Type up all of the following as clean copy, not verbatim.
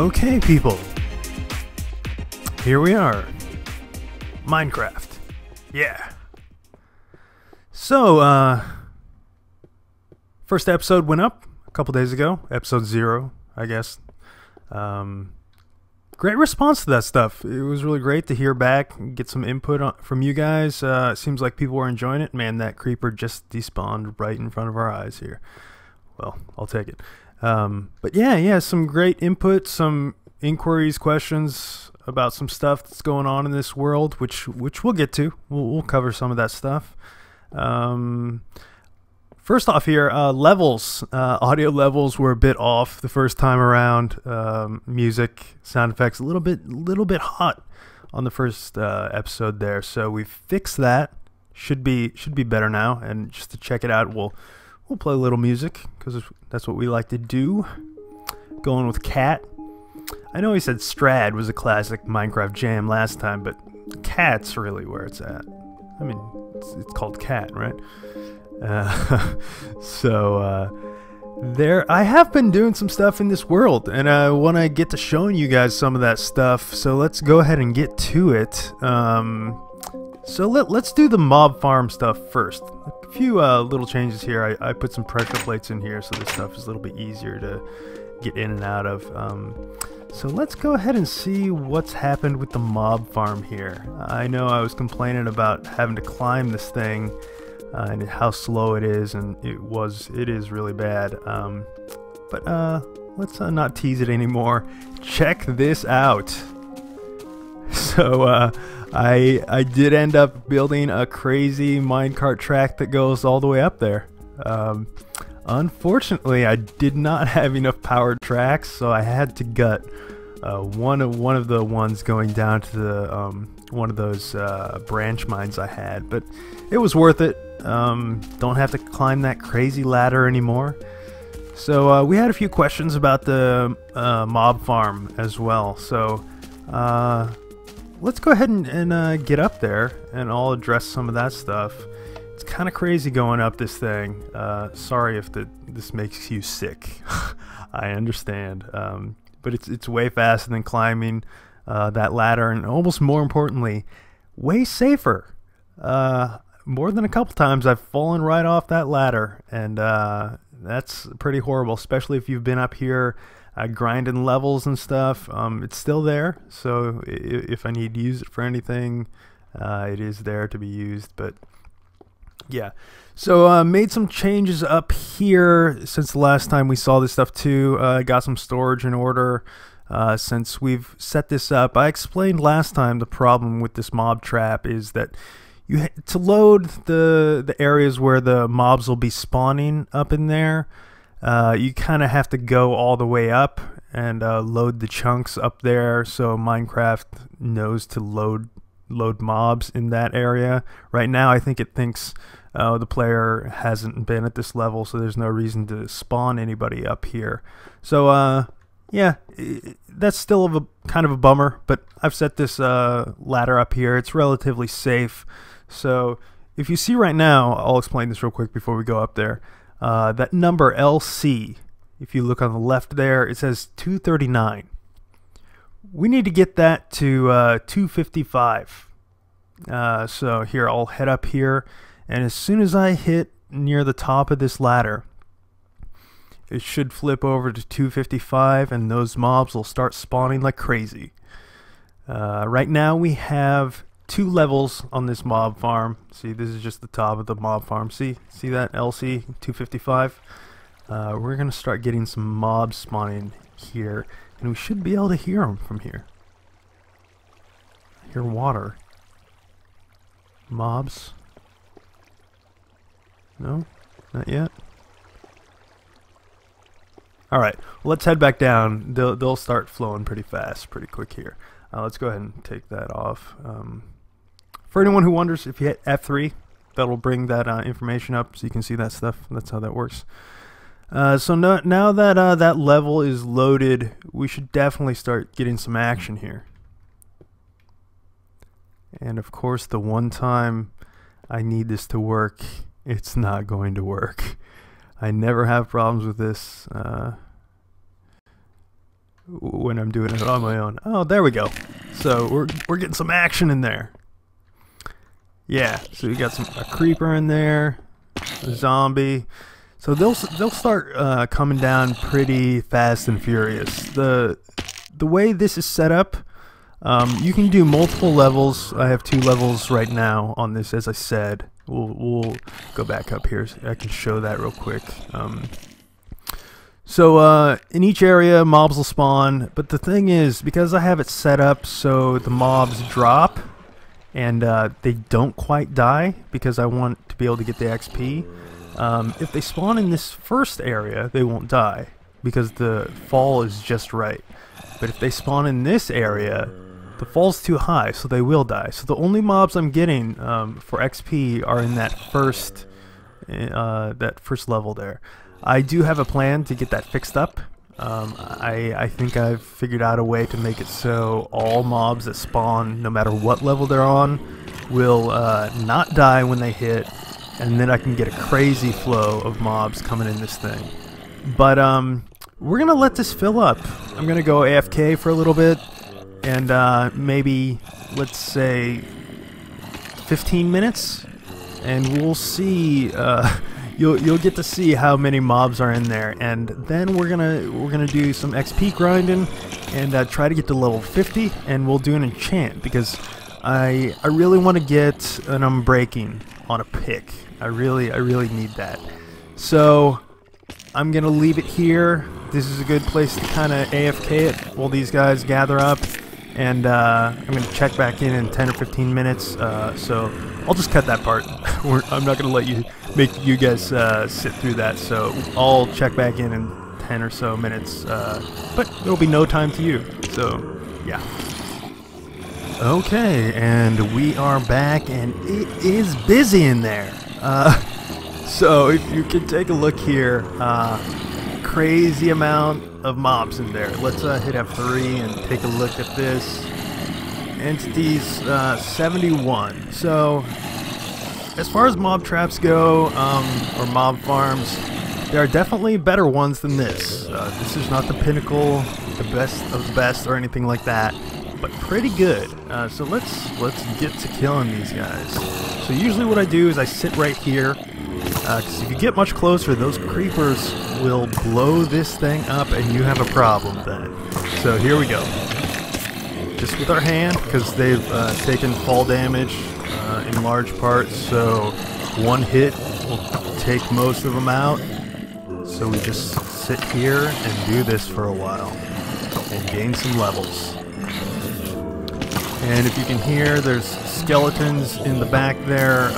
Okay, people. Here we are. Minecraft. Yeah. So, first episode went up a couple days ago. Episode 0, I guess. Great response to that stuff. It was really great to hear back and get some input from you guys. It seems like people were enjoying it. Man, that creeper just despawned right in front of our eyes here. Well, I'll take it. But yeah, some great input, some inquiries, questions about some stuff that's going on in this world, which we'll get to. We'll cover some of that stuff. First off here, levels, audio levels were a bit off the first time around. Music, sound effects, a little bit hot on the first episode there. So we fixed that. Should be better now. And just to check it out, we'll play a little music because that's what we like to do. Going with Cat. I know he said Strad was a classic Minecraft jam last time, but Cat's really where it's at. I mean, it's called Cat, right? There, I have been doing some stuff in this world, and I want to get to showing you guys some of that stuff. So let's go ahead and get to it. Let's do the mob farm stuff first. A few little changes here. I put some pressure plates in here, so this stuff is a little bit easier to get in and out of. So let's go ahead and see what's happened with the mob farm here. I know I was complaining about having to climb this thing and how slow it is, and it is really bad. But let's not tease it anymore. Check this out. So I did end up building a crazy minecart track that goes all the way up there. Unfortunately, I did not have enough powered tracks, so I had to gut one of the ones going down to the one of those branch mines I had. But it was worth it. Don't have to climb that crazy ladder anymore. So we had a few questions about the mob farm as well. So let's go ahead and get up there, and I'll address some of that stuff. It's kind of crazy going up this thing. Sorry if this makes you sick. I understand. But it's way faster than climbing that ladder, and almost more importantly, way safer. More than a couple times I've fallen right off that ladder, and that's pretty horrible, especially if you've been up here grinding levels and stuff. It's still there, so if I need to use it for anything, it is there to be used. But yeah, so made some changes up here since the last time we saw this stuff too. Got some storage in order since we've set this up. I explained last time the problem with this mob trap is that to load the areas where the mobs will be spawning up in there, you kind of have to go all the way up and load the chunks up there, so Minecraft knows to load mobs in that area. Right now I think it thinks the player hasn't been at this level, so there's no reason to spawn anybody up here. So yeah, that's still kind of a bummer, but I've set this ladder up here. It's relatively safe. So if you see right now, I'll explain this real quick before we go up there. That number LC, if you look on the left there, it says 239. We need to get that to 255. So here, I'll head up here, and as soon as I hit near the top of this ladder, it should flip over to 255, and those mobs will start spawning like crazy. Right now we have 2 levels on this mob farm. See, this is just the top of the mob farm. See that LC 255? We're gonna start getting some mobs spawning here, and we should be able to hear them from here. I hear water. Mobs? No, not yet. All right, well, let's head back down. They'll start flowing pretty fast, pretty quick here. Let's go ahead and take that off. For anyone who wonders, if you hit F3, that'll bring that information up so you can see that stuff. That's how that works. So now that that level is loaded, we should definitely start getting some action here. And of course, the one time I need this to work, it's not going to work. I never have problems with this. when I'm doing it on my own. Oh, there we go. So we're getting some action in there. Yeah, so we got a creeper in there, a zombie. So they'll start coming down pretty fast and furious. The way this is set up, you can do multiple levels. I have 2 levels right now on this, as I said. We'll go back up here. I can show that real quick. So in each area, mobs will spawn. But the thing is, because I have it set up so the mobs drop and they don't quite die, because I want to be able to get the XP. If they spawn in this first area, they won't die because the fall is just right. But if they spawn in this area, the fall's too high, so they will die. So the only mobs I'm getting for XP are in that first level there. I do have a plan to get that fixed up. I think I've figured out a way to make it so all mobs that spawn, no matter what level they're on, will not die when they hit, and then I can get a crazy flow of mobs coming in this thing. But we're gonna let this fill up. I'm gonna go AFK for a little bit, and maybe, let's say, 15 minutes, and we'll see. You'll get to see how many mobs are in there, and then we're gonna do some XP grinding and try to get to level 50, and we'll do an enchant because I really want to get an unbreaking on a pick. I really need that. So I'm gonna leave it here. This is a good place to kind of AFK it while these guys gather up, and I'm gonna check back in 10 or 15 minutes. So I'll just cut that part. I'm not gonna make you guys sit through that. So I'll check back in 10 or so minutes. But it'll be no time to you. So yeah. Okay, and we are back, and it is busy in there. So if you can take a look here, crazy amount of mobs in there. Let's hit F3 and take a look at this. Entities 71. So as far as mob traps go, or mob farms, there are definitely better ones than this. This is not the pinnacle, the best of the best, or anything like that, but pretty good. So let's get to killing these guys. So usually what I do is I sit right here, because if you get much closer, those creepers will blow this thing up, and you have a problem then. So here we go. Just with our hand, because they've taken fall damage in large part, so one hit will take most of them out. So we just sit here and do this for a while and gain some levels. And if you can hear, there's skeletons in the back there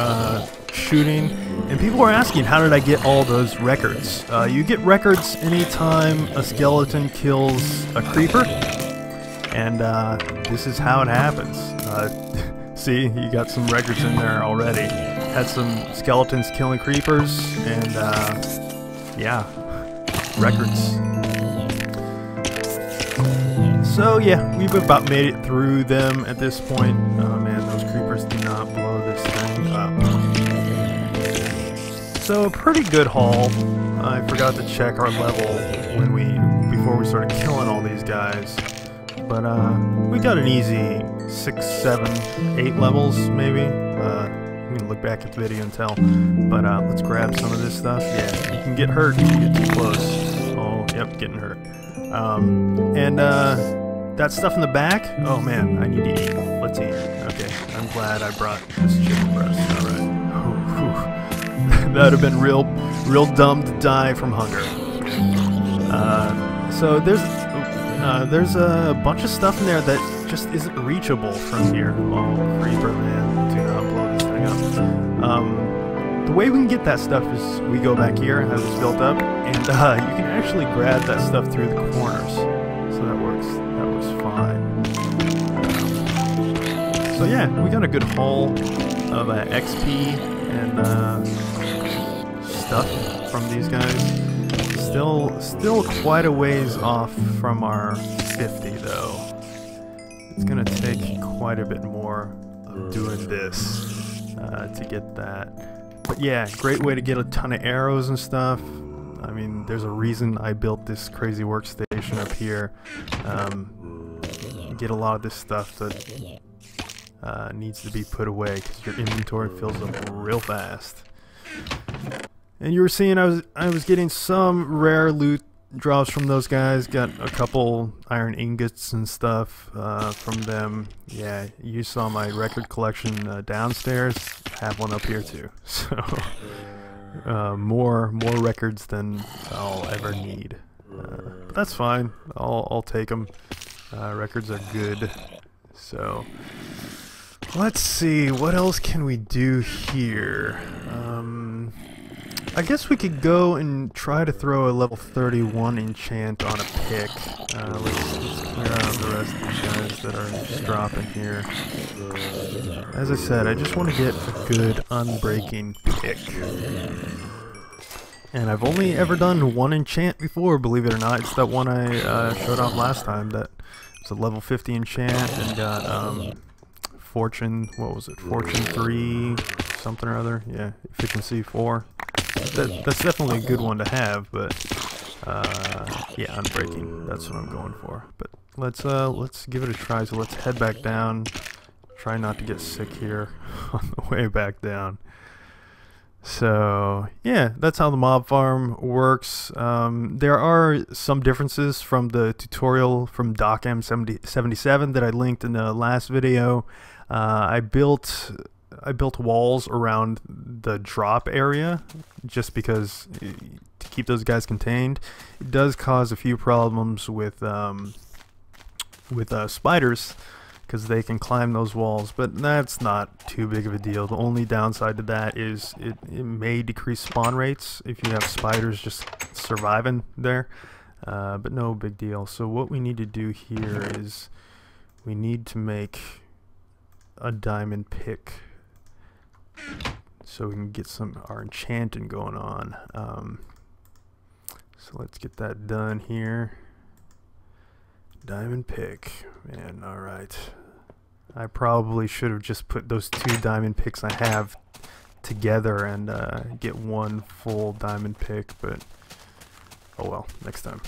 shooting. And people are asking, how did I get all those records? You get records anytime a skeleton kills a creeper. And this is how it happens. See, you got some records in there already. Had some skeletons killing creepers, and yeah, records. So yeah, we've about made it through them at this point. Oh man, those creepers do not blow this thing up. So a pretty good haul. I forgot to check our level before we started killing all these guys. But we got an easy 6, 7, 8 levels maybe. I'm gonna look back at the video and tell. But let's grab some of this stuff. Yeah, you can get hurt if you get too close. Oh, yep, getting hurt. And that stuff in the back. Oh man, I need to eat. Let's eat. Okay, I'm glad I brought this chicken breast. All right. That would have been real dumb to die from hunger. So there's a bunch of stuff in there that just isn't reachable from here. Oh, creeper, man, do not blow this thing up. The way we can get that stuff is we go back here and have this built up, and you can actually grab that stuff through the corners. So that works fine. So yeah, we got a good haul of XP and stuff from these guys. Still quite a ways off from our 50 though. It's gonna take quite a bit more of doing this to get that. But yeah, great way to get a ton of arrows and stuff. I mean, there's a reason I built this crazy workstation. organization up here. Get a lot of this stuff that needs to be put away because your inventory fills up real fast. And you were seeing I was getting some rare loot drops from those guys. Got a couple iron ingots and stuff from them. Yeah, you saw my record collection downstairs. Have one up here too. So more records than I'll ever need. But that's fine. I'll take them. Records are good. So let's see, what else can we do here? I guess we could go and try to throw a level 31 enchant on a pick. Let's clear out the rest of these guys that are just dropping here. As I said, I just want to get a good unbreaking pick. And I've only ever done one enchant before, believe it or not. It's that one I showed off last time. That was a level 50 enchant and got Fortune, what was it? Fortune 3 something or other. Yeah, efficiency 4. That's definitely a good one to have, but yeah, unbreaking. That's what I'm going for. But let's give it a try. So let's head back down. Try not to get sick here on the way back down. So yeah, that's how the mob farm works. There are some differences from the tutorial from DocM77 that I linked in the last video. I built walls around the drop area just because to keep those guys contained. It does cause a few problems with spiders because they can climb those walls, but that's not too big of a deal. The only downside to that is it may decrease spawn rates if you have spiders just surviving there, but no big deal. So what we need to do here is we need to make a diamond pick so we can get our enchanting going on. So let's get that done here. Diamond pick, man. All right, I probably should have just put those 2 diamond picks I have together and get one full diamond pick, but oh well, next time.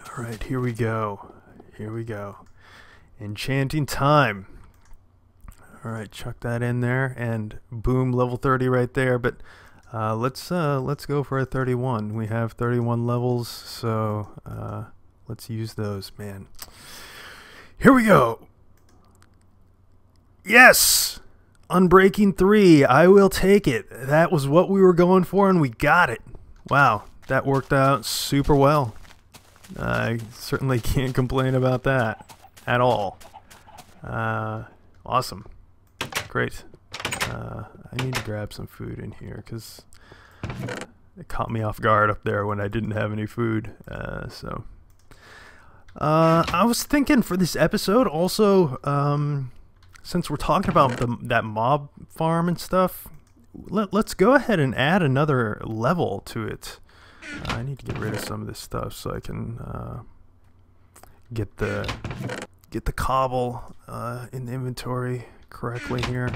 All right, here we go. Enchanting time. All right, chuck that in there, and boom, level 30 right there. But let's go for a 31. We have 31 levels, so let's use those, man. Here we go. Yes, Unbreaking 3. I will take it. That was what we were going for, and we got it. Wow, that worked out super well. I certainly can't complain about that at all. Awesome. Great. I need to grab some food in here because it caught me off guard up there when I didn't have any food. So I was thinking for this episode also, since we're talking about that mob farm and stuff, let's go ahead and add another level to it. I need to get rid of some of this stuff so I can get the cobble in the inventory correctly here.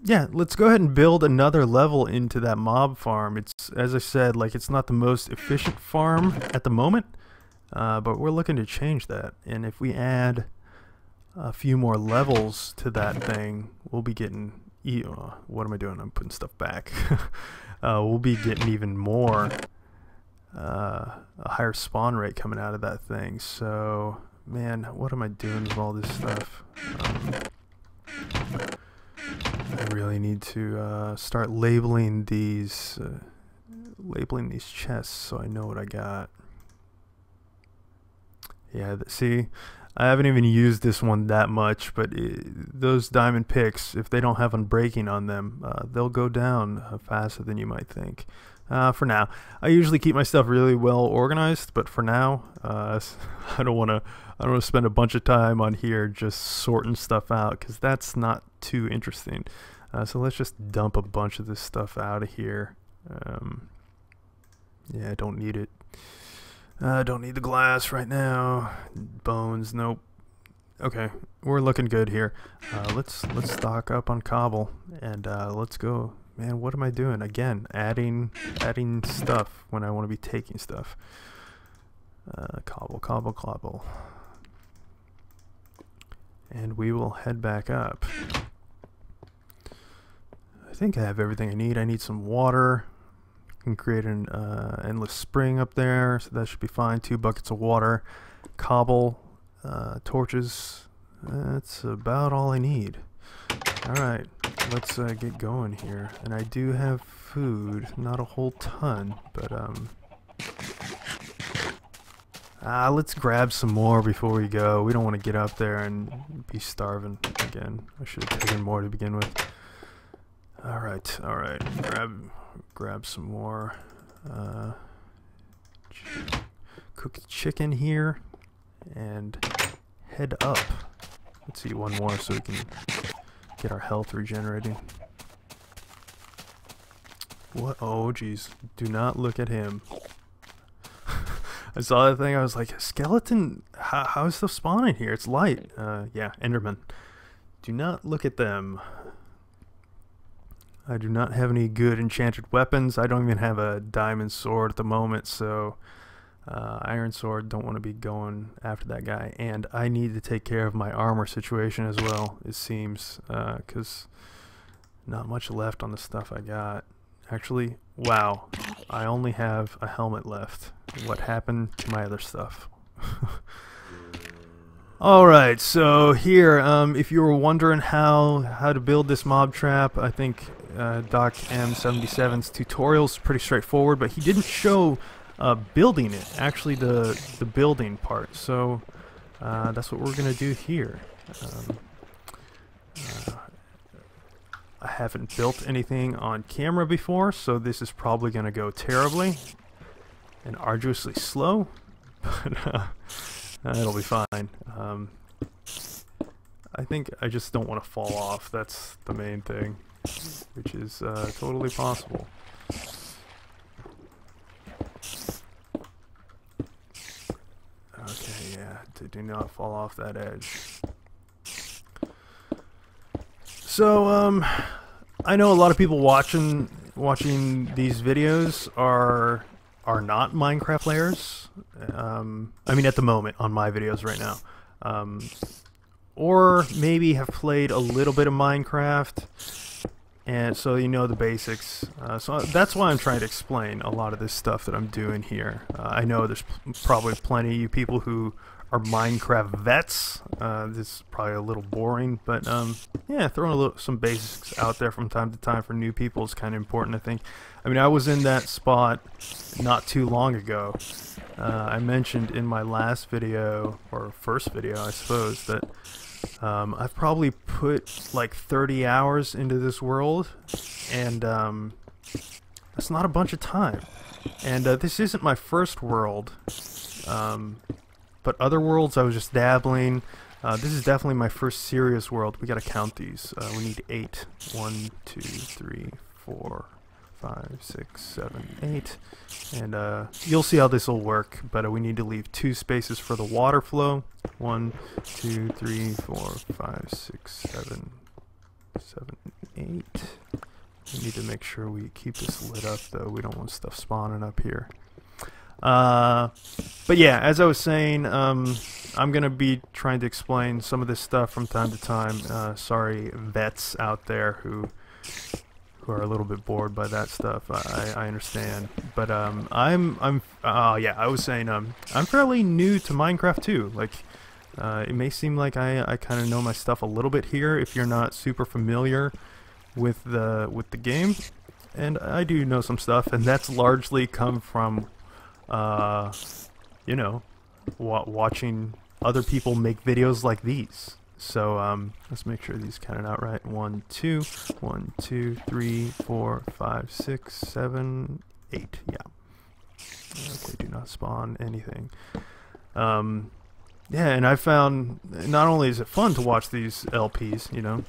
Yeah, let's go ahead and build another level into that mob farm. It's, as I said, like, it's not the most efficient farm at the moment, but we're looking to change that. And if we add a few more levels to that thing, we'll be getting what am I doing? I'm putting stuff back. We'll be getting even more a higher spawn rate coming out of that thing. So man, what am I doing with all this stuff? I really need to start labeling these chests so I know what I got. Yeah, see, I haven't even used this one that much, but those diamond picks, if they don't have unbreaking on them, they'll go down faster than you might think. For now, I usually keep my stuff really well organized, but for now, I don't want to spend a bunch of time on here just sorting stuff out because that's not too interesting. So let's just dump a bunch of this stuff out of here. Yeah, I don't need it. I don't need the glass right now. Bones, nope. Okay, we're looking good here. Let's stock up on cobble and let's go Man, what am I doing? Again, adding stuff when I want to be taking stuff. Cobble, cobble, cobble. And we will head back up. I think I have everything I need. I need some water. I can create an endless spring up there, so that should be fine. 2 buckets of water, cobble, torches. That's about all I need. Alright, let's get going here. And I do have food, not a whole ton, but let's grab some more before we go. We don't want to get up there and be starving again. I should have taken more to begin with. Alright, alright. Grab some more. Cooked chicken here. And head up. Let's see, one more so we can get our health regenerating. What? Oh, jeez. Do not look at him. I saw that thing, I was like, skeleton? How is stuff spawning here? It's light. Yeah, Enderman. Do not look at them. I do not have any good enchanted weapons. I don't even have a diamond sword at the moment, so iron sword, don't want to be going after that guy. And I need to take care of my armor situation as well, it seems, because not much left on the stuff I got. Actually, wow, I only have a helmet left. What happened to my other stuff? Alright, so here, if you were wondering how to build this mob trap, I think Doc M77's tutorial is pretty straightforward, but he didn't show building it, actually the building part, so that's what we're going to do here. I haven't built anything on camera before, so this is probably going to go terribly and arduously slow, but it'll be fine. I think I just don't want to fall off, that's the main thing, which is totally possible. Okay, yeah, do not fall off that edge. So, I know a lot of people watching these videos are not Minecraft players. I mean, at the moment on my videos right now, or maybe have played a little bit of Minecraft, and so you know the basics. So that's why I'm trying to explain a lot of this stuff that I'm doing here. I know there's probably plenty of you people who are Minecraft vets. This is probably a little boring, but yeah, throwing some basics out there from time to time for new people is kind of important, I think. I mean, I was in that spot not too long ago. I mentioned in my last video, or first video, I suppose, that I've probably put like 30 hours into this world, and that's not a bunch of time. And this isn't my first world. But other worlds I was just dabbling. This is definitely my first serious world. We gotta count these. We need 8. 1, 2, 3, 4, 5, 6, 7, 8. And you'll see how this will work, but we need to leave 2 spaces for the water flow. 1, 2, 3, 4, 5, 6, 7, 8. We need to make sure we keep this lit up, though. We don't want stuff spawning up here. But yeah, as I was saying, I'm gonna be trying to explain some of this stuff from time to time. Sorry, vets out there who are a little bit bored by that stuff. I understand, but yeah, I was saying I'm fairly new to Minecraft too. Like, it may seem like I kind of know my stuff a little bit here if you're not super familiar with the game, and I do know some stuff, and that's largely come from you know, watching other people make videos like these. So let's make sure these counted out right. 1, 2, 1, 2, 3, 4, 5, 6, 7, 8. Yeah. Okay, do not spawn anything. Yeah, and I found not only is it fun to watch these LPs, you know,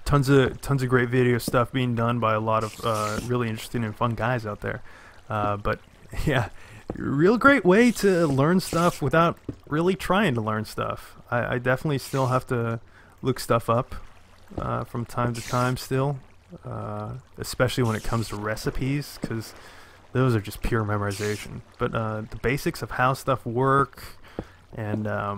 tons of great video stuff being done by a lot of really interesting and fun guys out there, but yeah, real great way to learn stuff without really trying to learn stuff. I definitely still have to look stuff up from time to time still, especially when it comes to recipes, because those are just pure memorization. But the basics of how stuff work, and I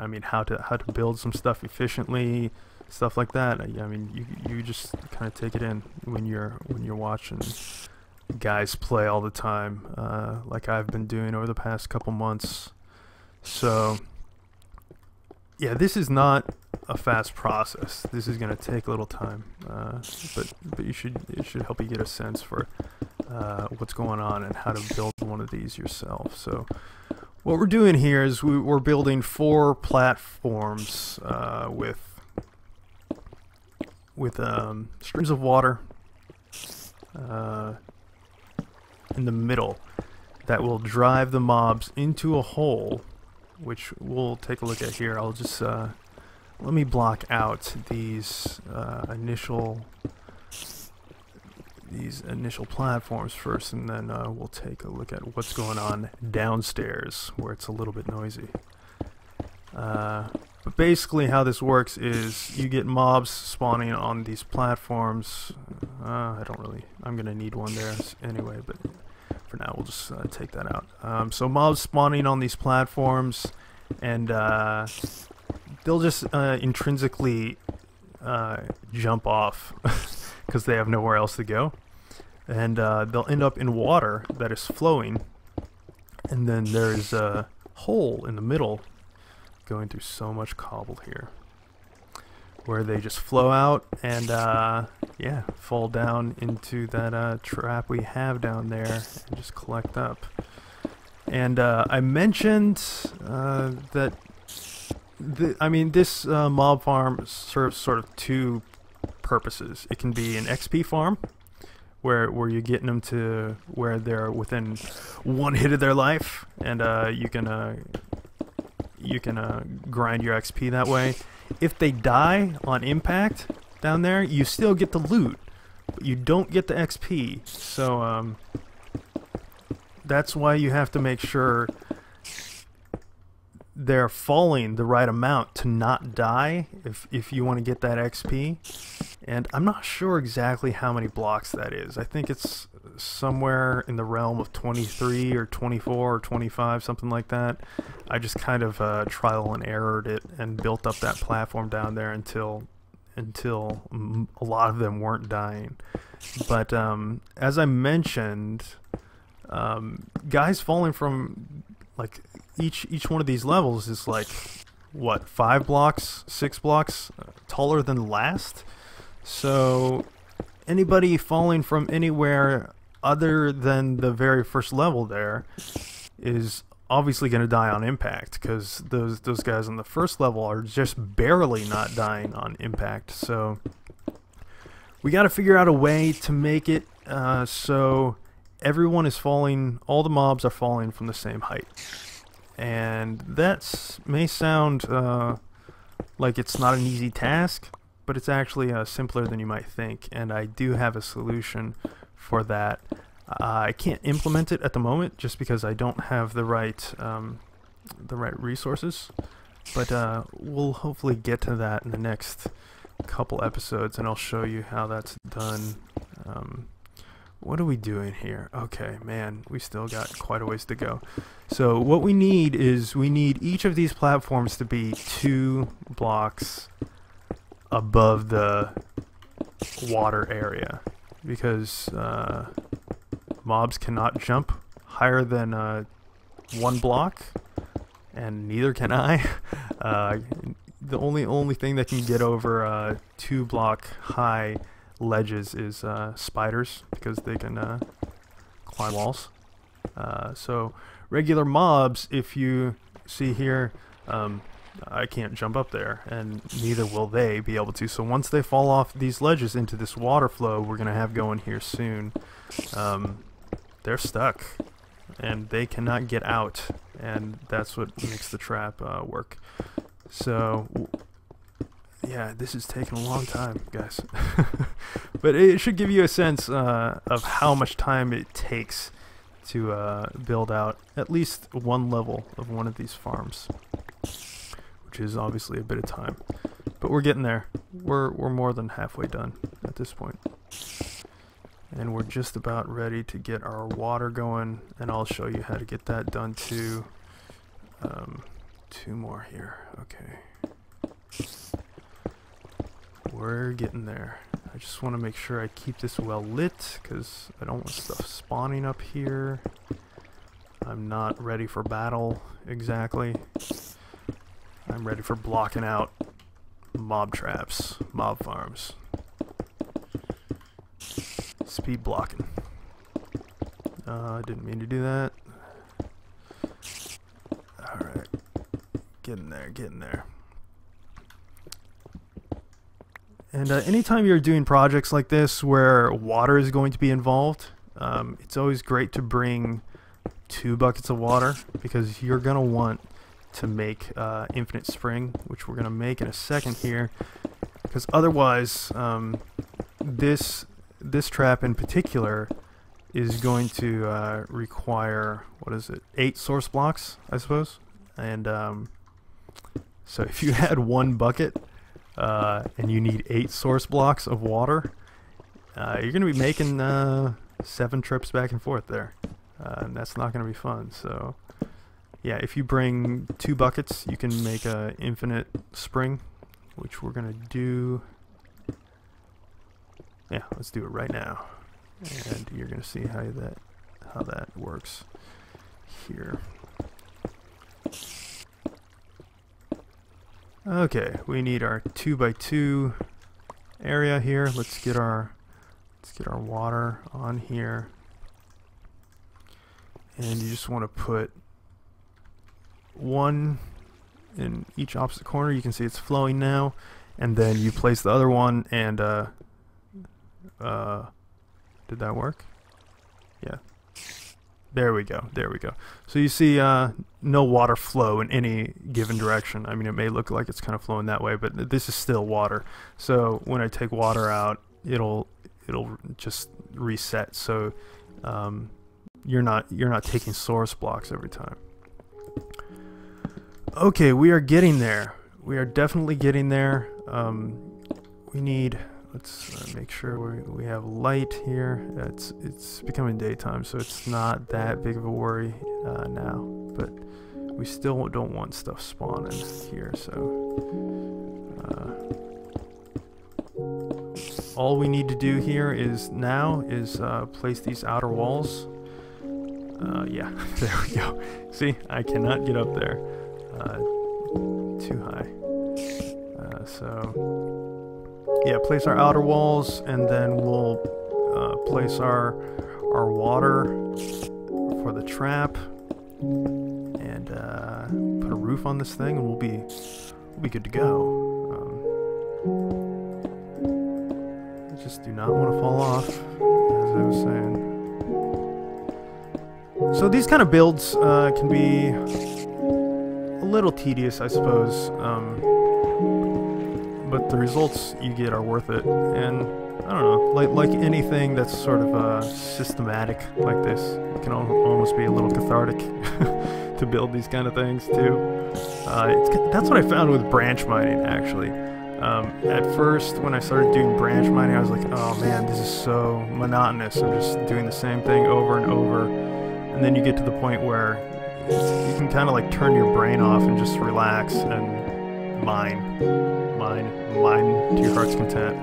mean how to build some stuff efficiently, stuff like that. I mean you just kind of take it in when you're watching guys play all the time, like I've been doing over the past couple months. So yeah, this is not a fast process. This is going to take a little time, but it should help you get a sense for what's going on and how to build one of these yourself. So what we're doing here is we're building 4 platforms with streams of water in the middle that will drive the mobs into a hole, which we'll take a look at here. I'll just let me block out these initial platforms first, and then we'll take a look at what's going on downstairs where it's a little bit noisy. But basically how this works is you get mobs spawning on these platforms. I'm gonna need one there anyway, but for now we'll just take that out. So mobs spawning on these platforms, and they'll just intrinsically jump off because they have nowhere else to go, and they'll end up in water that is flowing, and then there's a hole in the middle, going through so much cobble here, where they just flow out and yeah, fall down into that trap we have down there and just collect up. And I mentioned that this mob farm serves sort of 2 purposes. It can be an XP farm, where you're getting them to where they're within 1 hit of their life, and you can grind your XP that way. If they die on impact down there, you still get the loot, but you don't get the XP. So that's why you have to make sure they're falling the right amount to not die if you want to get that XP. And I'm not sure exactly how many blocks that is. I think it's somewhere in the realm of 23 or 24 or 25, something like that. I just kind of trial and errored it and built up that platform down there until a lot of them weren't dying. But as I mentioned, guys falling from like each one of these levels is like what, 5 blocks, 6 blocks taller than last. So anybody falling from anywhere other than the very first level there is obviously going to die on impact, because those guys on the first level are just barely not dying on impact. So we got to figure out a way to make it so everyone is falling, all the mobs are falling from the same height. And that may sound like it's not an easy task, but it's actually simpler than you might think, and I do have a solution for that. I can't implement it at the moment just because I don't have the right resources, but we'll hopefully get to that in the next couple episodes, and I'll show you how that's done. What are we doing here? Okay, man, we still got quite a ways to go. So what we need is each of these platforms to be 2 blocks above the water area, because mobs cannot jump higher than 1 block, and neither can I. The only thing that can get over 2 block high ledges is spiders, because they can climb walls. So regular mobs, if you see here, I can't jump up there, and neither will they be able to. So once they fall off these ledges into this water flow we're gonna have going here soon, they're stuck and they cannot get out, and that's what makes the trap work. So yeah, this is taking a long time, guys. But it should give you a sense of how much time it takes to build out at least 1 level of one of these farms, which is obviously a bit of time. but we're getting there. We're more than halfway done at this point. And we're just about ready to get our water going, and I'll show you how to get that done too. 2 more here. Okay. We're getting there. I just want to make sure I keep this well lit, because I don't want stuff spawning up here. I'm not ready for battle exactly. I'm ready for blocking out mob traps, mob farms. Speed blocking. I didn't mean to do that. Alright. Getting there, getting there. And anytime you're doing projects like this where water is going to be involved, it's always great to bring 2 buckets of water, because you're going to want to make infinite spring, which we're going to make in a second here, because otherwise this trap in particular is going to require, what is it, 8 source blocks, I suppose. And so if you had 1 bucket and you need 8 source blocks of water, you're going to be making 7 trips back and forth there, and that's not going to be fun. So yeah, if you bring 2 buckets, you can make a infinite spring, which we're going to do. Yeah, let's do it right now, and you're going to see how that works here. Okay, we need our 2x2 area here. Let's get our water on here, and you just want to put 1 in each opposite corner. You can see it's flowing now, and then you place the other one, and did that work? Yeah. There we go. There we go. So you see no water flow in any given direction. I mean, it may look like it's kind of flowing that way, but this is still water. So when I take water out, it'll just reset. So you're not taking source blocks every time. Okay, we are getting there. We are definitely getting there. We need. Let's make sure we have light here. It's becoming daytime, so it's not that big of a worry now. But we still don't want stuff spawning here. So all we need to do here is place these outer walls. Yeah, there we go. See, I cannot get up there. Too high. So. Yeah, place our outer walls, and then we'll place our water for the trap, and put a roof on this thing, and we'll be good to go. I just do not want to fall off, as I was saying. So these kind of builds can be a little tedious, I suppose. But the results you get are worth it, and I don't know, like anything that's sort of systematic like this, it can almost be a little cathartic to build these kind of things too. That's what I found with branch mining, actually. At first, when I started doing branch mining, I was like, oh man, this is so monotonous. I'm just doing the same thing over and over, and then you get to the point where you can kind of like turn your brain off and just relax and mine to your heart's content.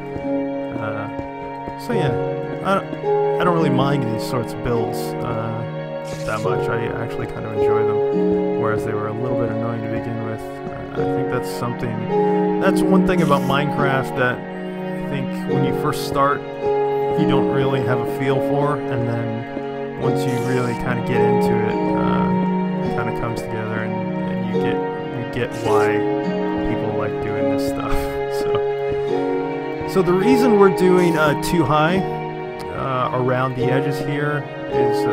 So yeah, I don't really mind these sorts of builds that much. I actually kind of enjoy them, whereas they were a little bit annoying to begin with. I think that's one thing about Minecraft that I think when you first start, you don't really have a feel for, and then once you really kind of get into it, it kind of comes together, and you get why people like doing this stuff. So the reason we're doing too high around the edges here is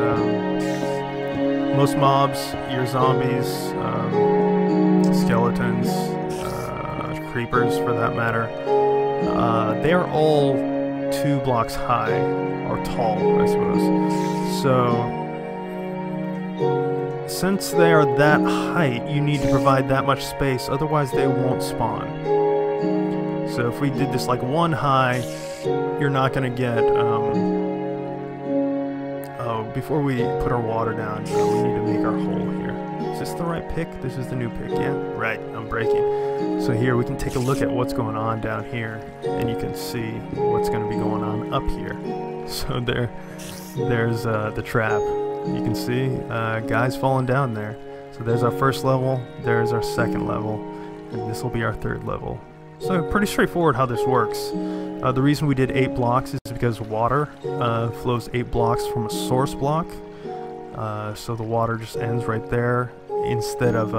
most mobs, your zombies, skeletons, creepers for that matter, they are all 2 blocks high, or tall, I suppose. So since they are that height, you need to provide that much space, otherwise they won't spawn. So if we did this like 1 high, you're not gonna get, oh, before we put our water down, we need to make our hole here. Is this the right pick? This is the new pick, yeah? Right, I'm breaking. So here we can take a look at what's going on down here, and you can see what's gonna be going on up here. So there's the trap. You can see guys falling down there. So there's our first level, there's our second level, and this will be our third level. So pretty straightforward how this works. The reason we did 8 blocks is because water flows 8 blocks from a source block. So the water just ends right there instead of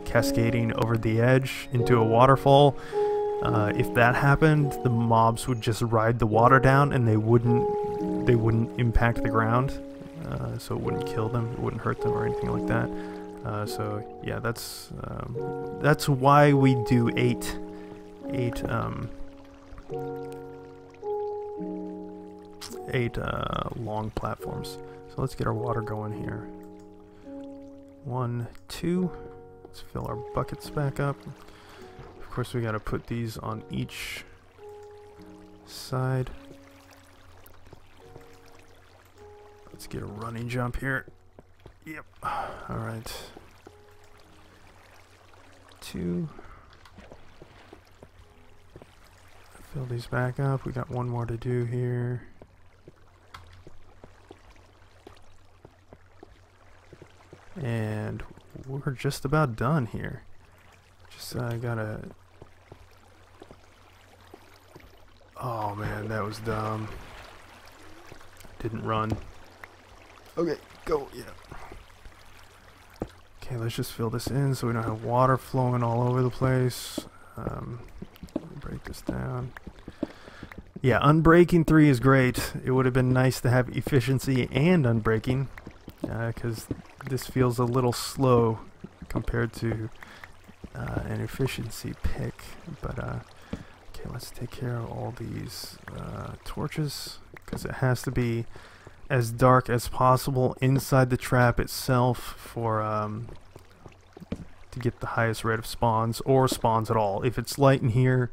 cascading over the edge into a waterfall. If that happened, the mobs would just ride the water down and they wouldn't impact the ground. So it wouldn't kill them, it wouldn't hurt them or anything like that. So yeah, that's why we do eight long platforms. So let's get our water going here. 1, 2. Let's fill our buckets back up. Of course, we got to put these on each side. Let's get a running jump here. Yep. All right. 2. Fill these back up. We got 1 more to do here. And we're just about done here. Just gotta... Oh man, that was dumb. Didn't run. Okay, go, yeah. Okay, let's just fill this in so we don't have water flowing all over the place. Break this down. Yeah, unbreaking 3 is great. It would have been nice to have efficiency and unbreaking, because this feels a little slow compared to an efficiency pick. But okay, let's take care of all these torches, because it has to be as dark as possible inside the trap itself for to get the highest rate of spawns, or spawns at all. If it's light in here,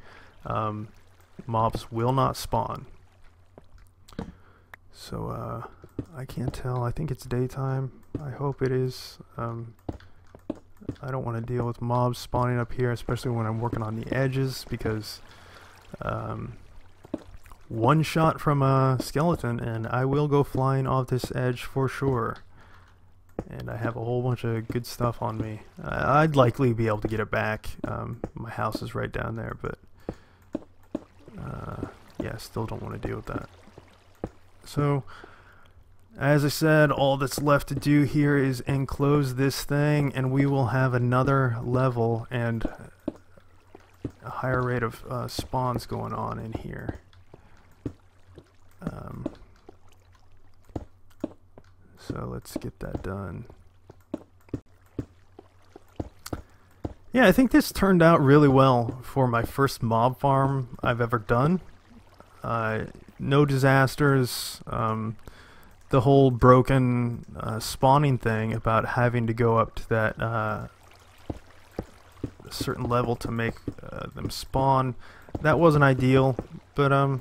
mobs will not spawn. So I can't tell. I think it's daytime. I hope it is. I don't want to deal with mobs spawning up here, especially when I'm working on the edges, because one shot from a skeleton and I will go flying off this edge for sure. And I have a whole bunch of good stuff on me. I'd likely be able to get it back. My house is right down there, but yeah, still don't want to deal with that. So, as I said, all that's left to do here is enclose this thing, and we will have another level and a higher rate of spawns going on in here. So let's get that done. Yeah, I think this turned out really well for my first mob farm I've ever done. No disasters. The whole broken spawning thing about having to go up to that a certain level to make them spawn, that wasn't ideal, but I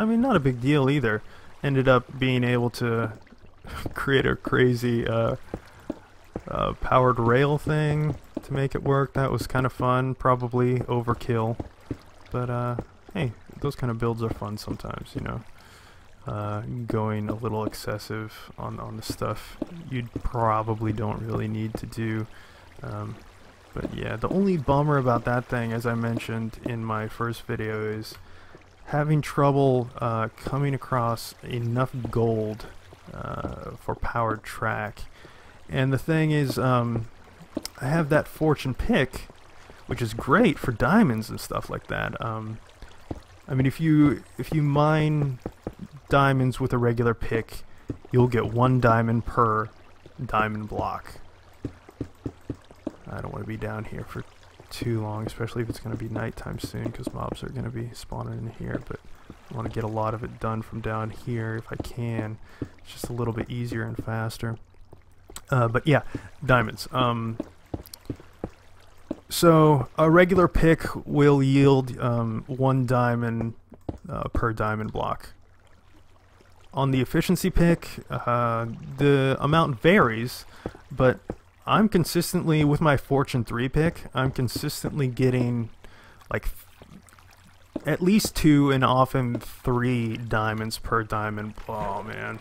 mean, not a big deal either. Ended up being able to create a crazy powered rail thing to make it work. That was kind of fun, probably overkill, but hey, those kind of builds are fun sometimes, you know. Going a little excessive on the stuff you probably don't really need to do. But yeah, the only bummer about that thing, as I mentioned in my first video, is having trouble coming across enough gold for powered track. And the thing is, I have that fortune pick, which is great for diamonds and stuff like that. I mean, if you mine diamonds with a regular pick, you'll get 1 diamond per diamond block. I don't want to be down here for too long, especially if it's going to be nighttime soon, because mobs are going to be spawning in here, but I want to get a lot of it done from down here if I can. It's just a little bit easier and faster. But yeah, diamonds. So a regular pick will yield 1 diamond per diamond block. On the efficiency pick, the amount varies, but I'm consistently, with my Fortune 3 pick, I'm consistently getting like at least 2 and often 3 diamonds per diamond. Oh man,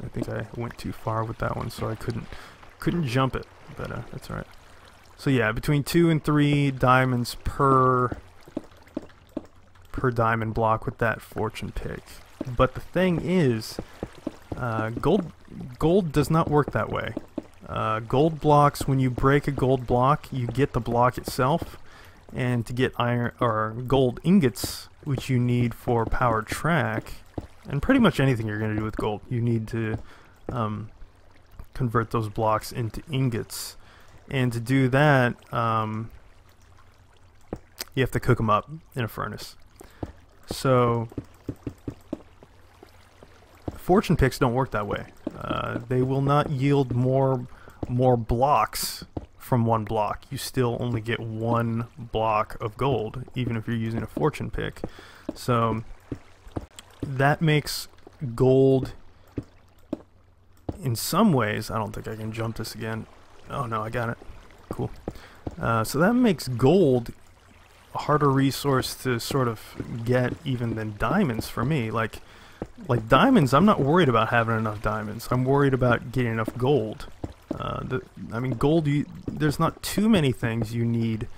I think I went too far with that one, so I couldn't jump it, but that's alright. So yeah, between 2 and 3 diamonds per diamond block with that fortune pick. But the thing is, gold does not work that way. Gold blocks, when you break a gold block, you get the block itself, and to get iron or gold ingots, which you need for powered track, and pretty much anything you're going to do with gold, you need to convert those blocks into ingots. And to do that, you have to cook them up in a furnace. So fortune picks don't work that way. They will not yield more blocks from one block. You still only get 1 block of gold, even if you're using a fortune pick. So that makes gold, in some ways, I don't think I can jump this again. Oh no, I got it. Cool. So that makes gold a harder resource to sort of get even than diamonds for me. Like diamonds, I'm not worried about having enough diamonds. I'm worried about getting enough gold. I mean, gold, there's not too many things you need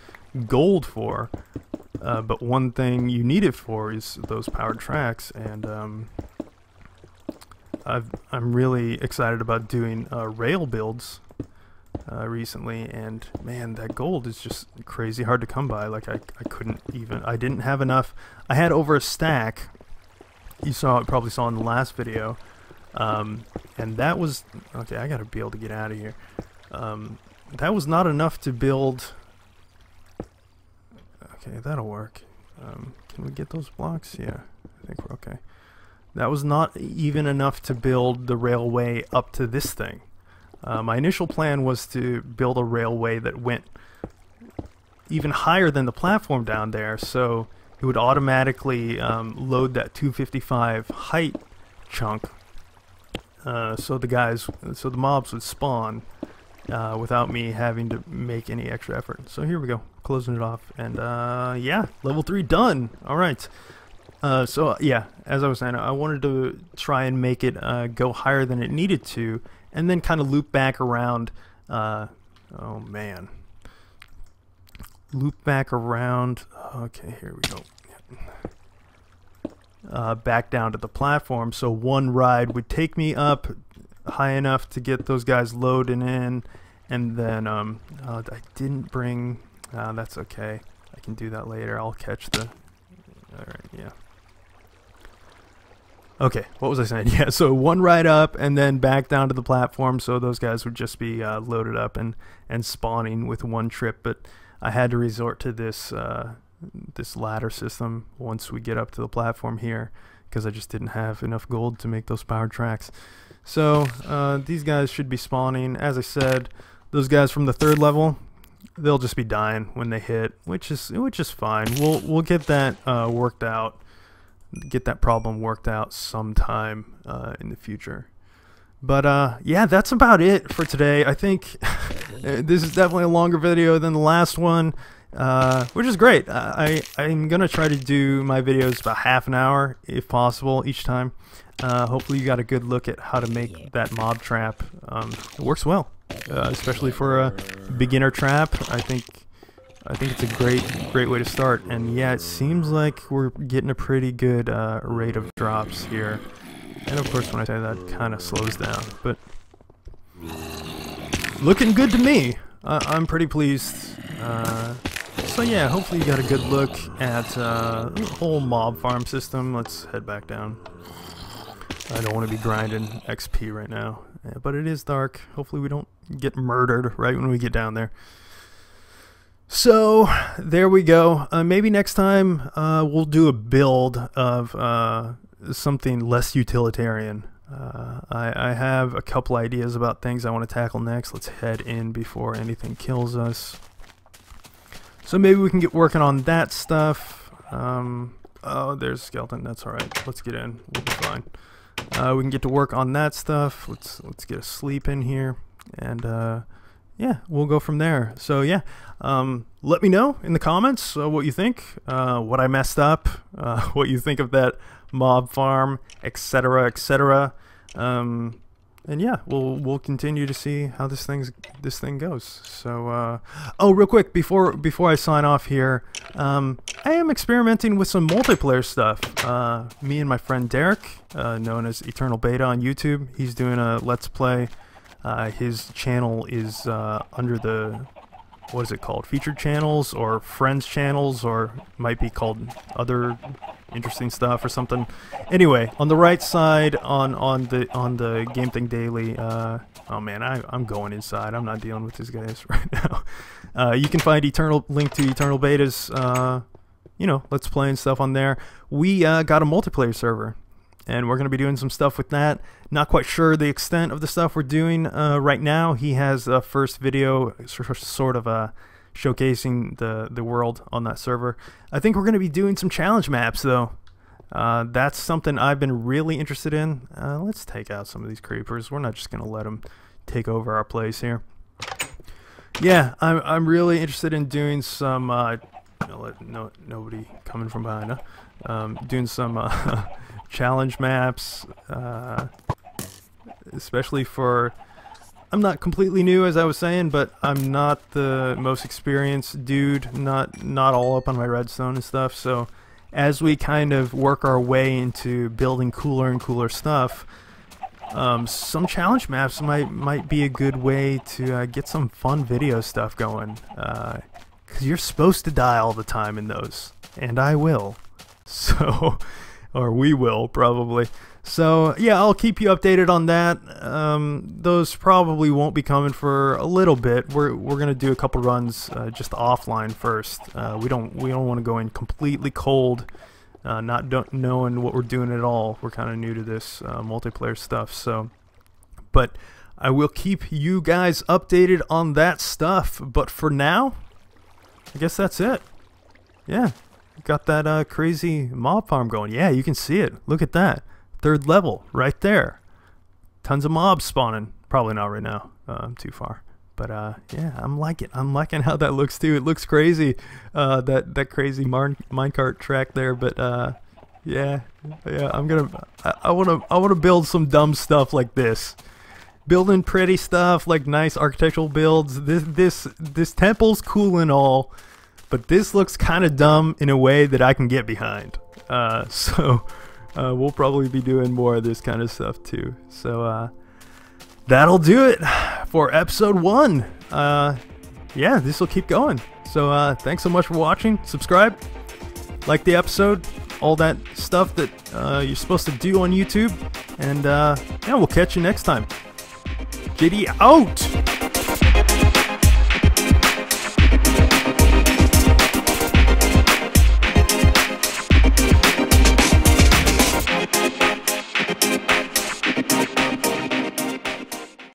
gold for, but one thing you need it for is those powered tracks, and I'm really excited about doing rail builds recently, and man, that gold is just crazy hard to come by. Like I didn't have enough. I had over a stack. You probably saw in the last video, and that was okay. I gotta be able to get out of here. That was not enough to build. Okay, that'll work. Can we get those blocks? Yeah, I think we're okay. That was not even enough to build the railway up to this thing. My initial plan was to build a railway that went even higher than the platform down there, so it would automatically load that 255 height chunk, so the mobs would spawn without me having to make any extra effort. So here we go, closing it off, and yeah, level 3 done. All right. So yeah, as I was saying, I wanted to try and make it go higher than it needed to, and then kind of loop back around. Oh man, loop back around. Okay, here we go. Back down to the platform, so one ride would take me up high enough to get those guys loading in, and then I didn't bring. That's okay. I can do that later. I'll catch the. All right, yeah. Okay, what was I saying? Yeah, so one ride up and then back down to the platform, so those guys would just be loaded up and spawning with one trip. But I had to resort to this this ladder system once we get up to the platform here, because I just didn't have enough gold to make those powered tracks. So these guys should be spawning. As I said, those guys from the 3rd level, they'll just be dying when they hit, which is fine. We'll get that worked out. Get that problem worked out sometime in the future. But yeah, that's about it for today. I think this is definitely a longer video than the last one, which is great. I'm gonna try to do my videos about half an hour if possible each time. Hopefully you got a good look at how to make that mob trap. It works well, especially for a beginner trap. I think it's a great way to start. And yeah, it seems like we're getting a pretty good rate of drops here. And of course, when I say that, kind of slows down, but looking good to me. I'm pretty pleased. So yeah, hopefully you got a good look at the whole mob farm system. Let's head back down. I don't want to be grinding XP right now, but it is dark. Hopefully we don't get murdered right when we get down there. So there we go. Maybe next time we'll do a build of something less utilitarian. I have a couple ideas about things I want to tackle next. Let's head in before anything kills us. So maybe we can get working on that stuff. Oh, there's a skeleton. That's all right. Let's get in. We'll be fine. We can get to work on that stuff. Let's get a sleep in here, and yeah, we'll go from there. So yeah, let me know in the comments what you think, what I messed up, what you think of that mob farm, etc., etc. And yeah, we'll continue to see how this thing goes. So oh, real quick before I sign off here, I am experimenting with some multiplayer stuff. Me and my friend Derek, known as Eternal Beta on YouTube, he's doing a Let's Play. His channel is under the, what is it called, featured channels or friends channels, or might be called other interesting stuff or something. Anyway, on the right side on the Game Thing Daily, oh man, I'm going inside. I'm not dealing with these guys right now. You can find link to Eternal Beta's you know, Let's Play and stuff on there. We got a multiplayer server, and we're going to be doing some stuff with that. Not quite sure the extent of the stuff we're doing right now. He has a first video sort of showcasing the world on that server. I think we're going to be doing some challenge maps, though. That's something I've been really interested in. Let's take out some of these creepers. We're not just going to let them take over our place here. Yeah, I'm really interested in doing some... nobody coming from behind, huh? Doing some... challenge maps, especially for, I'm not completely new, as I was saying, but I'm not the most experienced dude, not all up on my redstone and stuff. So as we kind of work our way into building cooler and cooler stuff, some challenge maps might be a good way to get some fun video stuff going, because you're supposed to die all the time in those, and I will. So or we will, probably. So yeah, I'll keep you updated on that. Those probably won't be coming for a little bit. We're gonna do a couple runs just offline first. We don't want to go in completely cold, not knowing what we're doing at all. We're kind of new to this multiplayer stuff. So, but I will keep you guys updated on that stuff. But for now, I guess that's it. Yeah. Got that crazy mob farm going. Yeah, you can see it. Look at that. 3rd level right there. Tons of mobs spawning. Probably not right now. I'm too far. But yeah, I'm liking how that looks too. It looks crazy. That crazy minecart track there. But yeah, I wanna build some dumb stuff like this. Building pretty stuff like nice architectural builds. This temple's cool and all, but this looks kind of dumb in a way that I can get behind. So we'll probably be doing more of this kind of stuff too. So that'll do it for episode 1. Yeah, this will keep going. So thanks so much for watching. Subscribe, like the episode, all that stuff that you're supposed to do on YouTube. And yeah, we'll catch you next time. JD out!